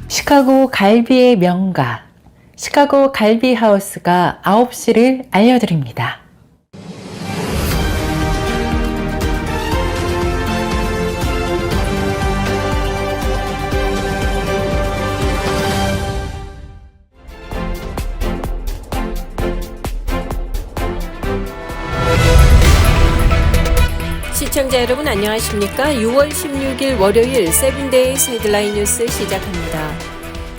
시카고 갈비의 명가, 시카고 갈비 하우스가 9시를 알려드립니다. 시청자 여러분 안녕하십니까? 6월 16일 월요일 세븐데이즈 헤드라인 뉴스 시작합니다.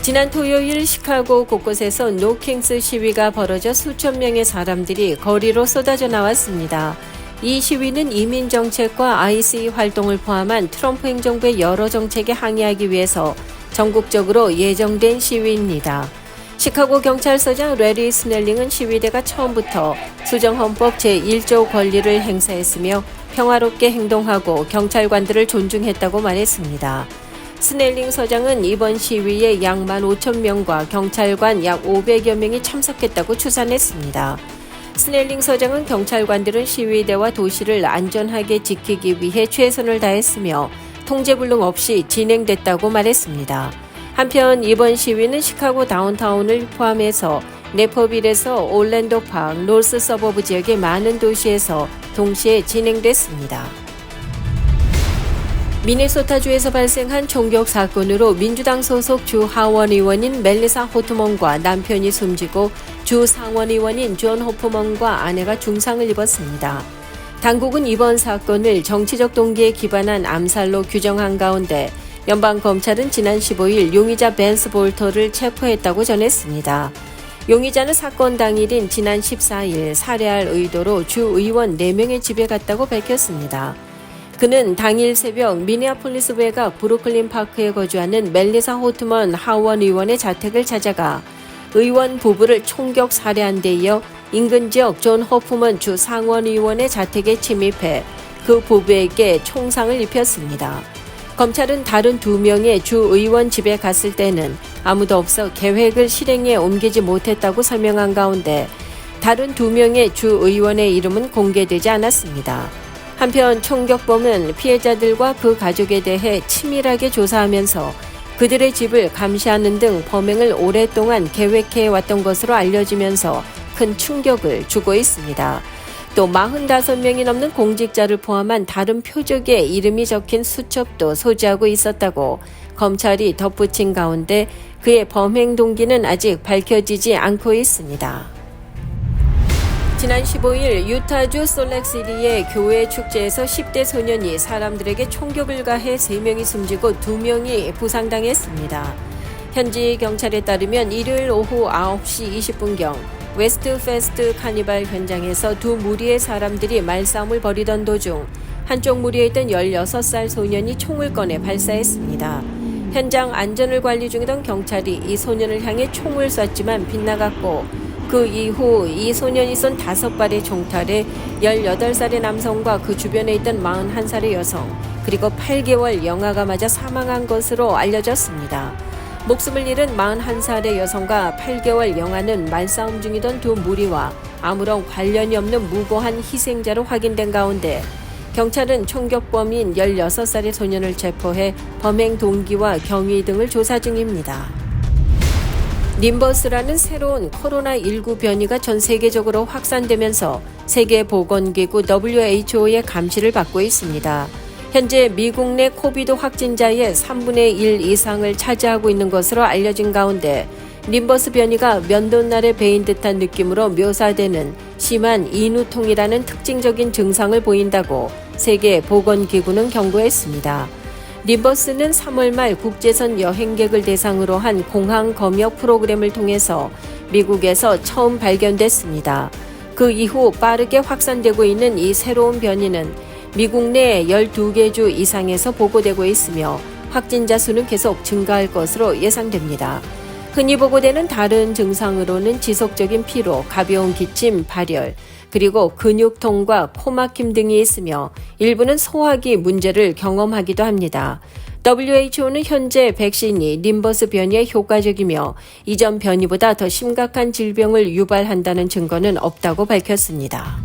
지난 토요일 시카고 곳곳에서 노킹스 시위가 벌어져 수천 명의 사람들이 거리로 쏟아져 나왔습니다. 이 시위는 이민 정책과 ICE 활동을 포함한 트럼프 행정부의 여러 정책에 항의하기 위해서 전국적으로 예정된 시위입니다. 시카고 경찰서장 레리 스넬링은 시위대가 처음부터 수정헌법 제1조 권리를 행사했으며 평화롭게 행동하고 경찰관들을 존중했다고 말했습니다. 스넬링 서장은 이번 시위에 약 15,000명과 경찰관 약 500여 명이 참석했다고 추산했습니다. 스넬링 서장은 경찰관들은 시위대와 도시를 안전하게 지키기 위해 최선을 다했으며 통제불능 없이 진행됐다고 말했습니다. 한편 이번 시위는 시카고 다운타운을 포함해서 네퍼빌에서 올랜도 파크, 노스 서버브 지역의 많은 도시에서 동시에 진행됐습니다. 미네소타주에서 발생한 총격 사건으로 민주당 소속 주 하원 의원인 멜리사 호트먼과 남편이 숨지고 주 상원 의원인 존 호프먼과 아내가 중상을 입었습니다. 당국은 이번 사건을 정치적 동기에 기반한 암살로 규정한 가운데 연방검찰은 지난 15일 용의자 벤스 볼터를 체포했다고 전했습니다. 용의자는 사건 당일인 지난 14일 살해할 의도로 주 의원 4명의 집에 갔다고 밝혔습니다. 그는 당일 새벽 미네아폴리스 외가 브루클린 파크에 거주하는 멜리사 호트먼 하원 의원의 자택을 찾아가 의원 부부를 총격 살해한 데 이어 인근 지역 존 호프먼 주 상원 의원의 자택에 침입해 그 부부에게 총상을 입혔습니다. 검찰은 다른 2명의 주 의원 집에 갔을 때는 아무도 없어 계획을 실행에 옮기지 못했다고 설명한 가운데 다른 2명의 주 의원의 이름은 공개되지 않았습니다. 한편 총격범은 피해자들과 그 가족에 대해 치밀하게 조사하면서 그들의 집을 감시하는 등 범행을 오랫동안 계획해 왔던 것으로 알려지면서 큰 충격을 주고 있습니다. 또 45명이 넘는 공직자를 포함한 다른 표적의 이름이 적힌 수첩도 소지하고 있었다고 검찰이 덧붙인 가운데 그의 범행 동기는 아직 밝혀지지 않고 있습니다. 지난 15일 유타주 솔렉시티의 교회 축제에서 10대 소년이 사람들에게 총격을 가해 3명이 숨지고 2명이 부상당했습니다. 현지 경찰에 따르면 일요일 오후 9시 20분경 웨스트 페스트 카니발 현장에서 2 무리의 사람들이 말싸움을 벌이던 도중 한쪽 무리에 있던 16살 소년이 총을 꺼내 발사했습니다. 현장 안전을 관리 중이던 경찰이 이 소년을 향해 총을 쐈지만 빗나갔고 그 이후 이 소년이 쏜 5발의 총탈에 18살의 남성과 그 주변에 있던 41살의 여성 그리고 8개월 영아가 맞아 사망한 것으로 알려졌습니다. 목숨을 잃은 41살의 여성과 8개월 영아는 말싸움 중이던 2 무리와 아무런 관련이 없는 무고한 희생자로 확인된 가운데 경찰은 총격범인 16살의 소년을 체포해 범행 동기와 경위 등을 조사 중입니다. 님버스라는 새로운 코로나19 변이가 전 세계적으로 확산되면서 세계보건기구 WHO의 감시를 받고 있습니다. 현재 미국 내 코비드 확진자의 3분의 1 이상을 차지하고 있는 것으로 알려진 가운데 님버스 변이가 면도날에 베인 듯한 느낌으로 묘사되는 심한 인후통이라는 특징적인 증상을 보인다고 세계보건기구는 경고했습니다. 님버스는 3월 말 국제선 여행객을 대상으로 한 공항 검역 프로그램을 통해서 미국에서 처음 발견됐습니다. 그 이후 빠르게 확산되고 있는 이 새로운 변이는 미국 내 12개 주 이상에서 보고되고 있으며 확진자 수는 계속 증가할 것으로 예상됩니다. 흔히 보고되는 다른 증상으로는 지속적인 피로, 가벼운 기침, 발열, 그리고 근육통과 코막힘 등이 있으며 일부는 소화기 문제를 경험하기도 합니다. WHO는 현재 백신이 님버스 변이에 효과적이며 이전 변이보다 더 심각한 질병을 유발한다는 증거는 없다고 밝혔습니다.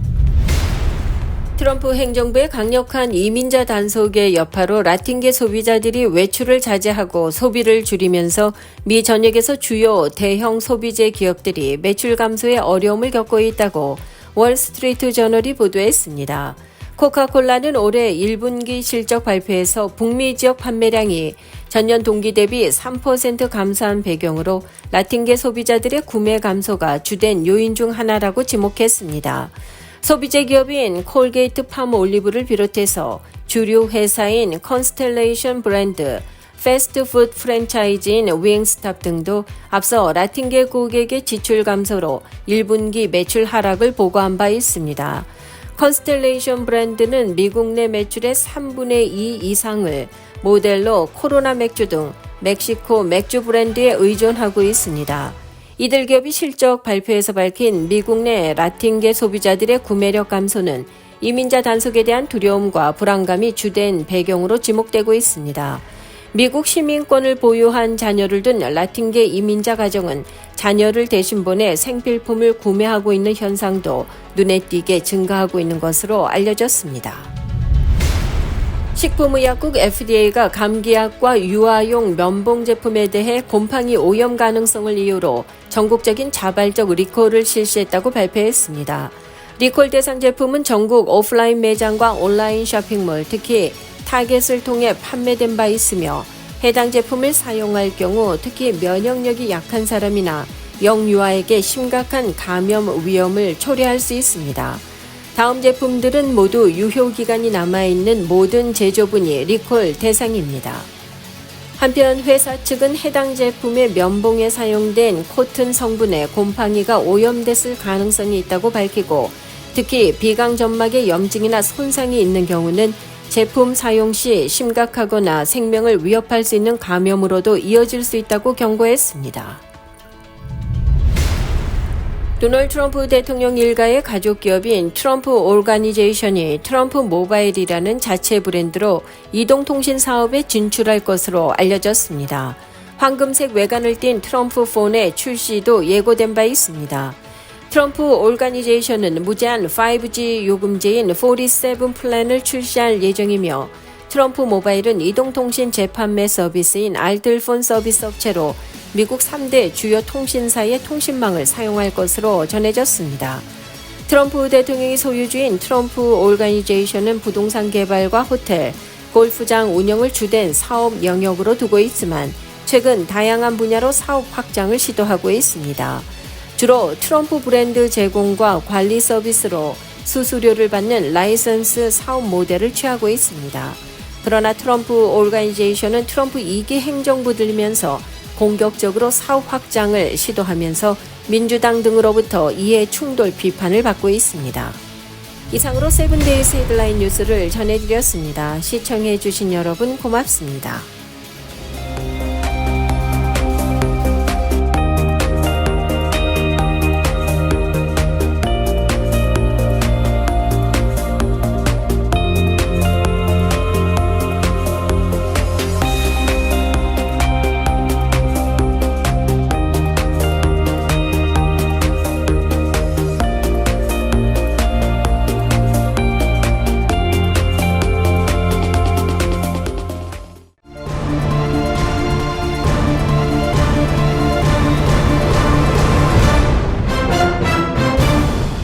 트럼프 행정부의 강력한 이민자 단속의 여파로 라틴계 소비자들이 외출을 자제하고 소비를 줄이면서 미 전역에서 주요 대형 소비재 기업들이 매출 감소에 어려움을 겪고 있다고 월스트리트 저널이 보도했습니다. 코카콜라는 올해 1분기 실적 발표에서 북미 지역 판매량이 전년 동기 대비 3% 감소한 배경으로 라틴계 소비자들의 구매 감소가 주된 요인 중 하나라고 지목했습니다. 소비재 기업인 콜게이트 팜올리브를 비롯해서 주류 회사인 컨스텔레이션 브랜드, 패스트푸드 프랜차이즈인 윙스탑 등도 앞서 라틴계 고객의 지출 감소로 1분기 매출 하락을 보고한 바 있습니다. 컨스텔레이션 브랜드는 미국 내 매출의 3분의 2 이상을 모델로 코로나 맥주 등 멕시코 맥주 브랜드에 의존하고 있습니다. 이들 기업이 실적 발표에서 밝힌 미국 내 라틴계 소비자들의 구매력 감소는 이민자 단속에 대한 두려움과 불안감이 주된 배경으로 지목되고 있습니다. 미국 시민권을 보유한 자녀를 둔 라틴계 이민자 가정은 자녀를 대신 보내 생필품을 구매하고 있는 현상도 눈에 띄게 증가하고 있는 것으로 알려졌습니다. 식품의약국 FDA가 감기약과 유아용 면봉 제품에 대해 곰팡이 오염 가능성을 이유로 전국적인 자발적 리콜을 실시했다고 발표했습니다. 리콜 대상 제품은 전국 오프라인 매장과 온라인 쇼핑몰, 특히 타겟을 통해 판매된 바 있으며 해당 제품을 사용할 경우 특히 면역력이 약한 사람이나 영유아에게 심각한 감염 위험을 초래할 수 있습니다. 다음 제품들은 모두 유효기간이 남아있는 모든 제조분이 리콜 대상입니다. 한편 회사 측은 해당 제품의 면봉에 사용된 코튼 성분에 곰팡이가 오염됐을 가능성이 있다고 밝히고 특히 비강 점막에 염증이나 손상이 있는 경우는 제품 사용 시 심각하거나 생명을 위협할 수 있는 감염으로도 이어질 수 있다고 경고했습니다. 도널드 트럼프 대통령 일가의 가족 기업인 트럼프 오르가니제이션이 트럼프 모바일이라는 자체 브랜드로 이동통신 사업에 진출할 것으로 알려졌습니다. 황금색 외관을 띤 트럼프 폰의 출시도 예고된 바 있습니다. 트럼프 오르가니제이션은 무제한 5G 요금제인 47 플랜을 출시할 예정이며 트럼프 모바일은 이동통신 재판매 서비스인 알뜰폰 서비스 업체로 미국 3대 주요 통신사의 통신망을 사용할 것으로 전해졌습니다. 트럼프 대통령이 소유주인 트럼프 오르가니제이션은 부동산 개발과 호텔, 골프장 운영을 주된 사업 영역으로 두고 있지만 최근 다양한 분야로 사업 확장을 시도하고 있습니다. 주로 트럼프 브랜드 제공과 관리 서비스로 수수료를 받는 라이선스 사업 모델을 취하고 있습니다. 그러나 트럼프 오르가니제이션은 트럼프 2기 행정부 들면서 공격적으로 사업 확장을 시도하면서 민주당 등으로부터 이해 충돌 비판을 받고 있습니다. 이상으로 세븐데이스 헤드라인 뉴스를 전해드렸습니다. 시청해주신 여러분 고맙습니다.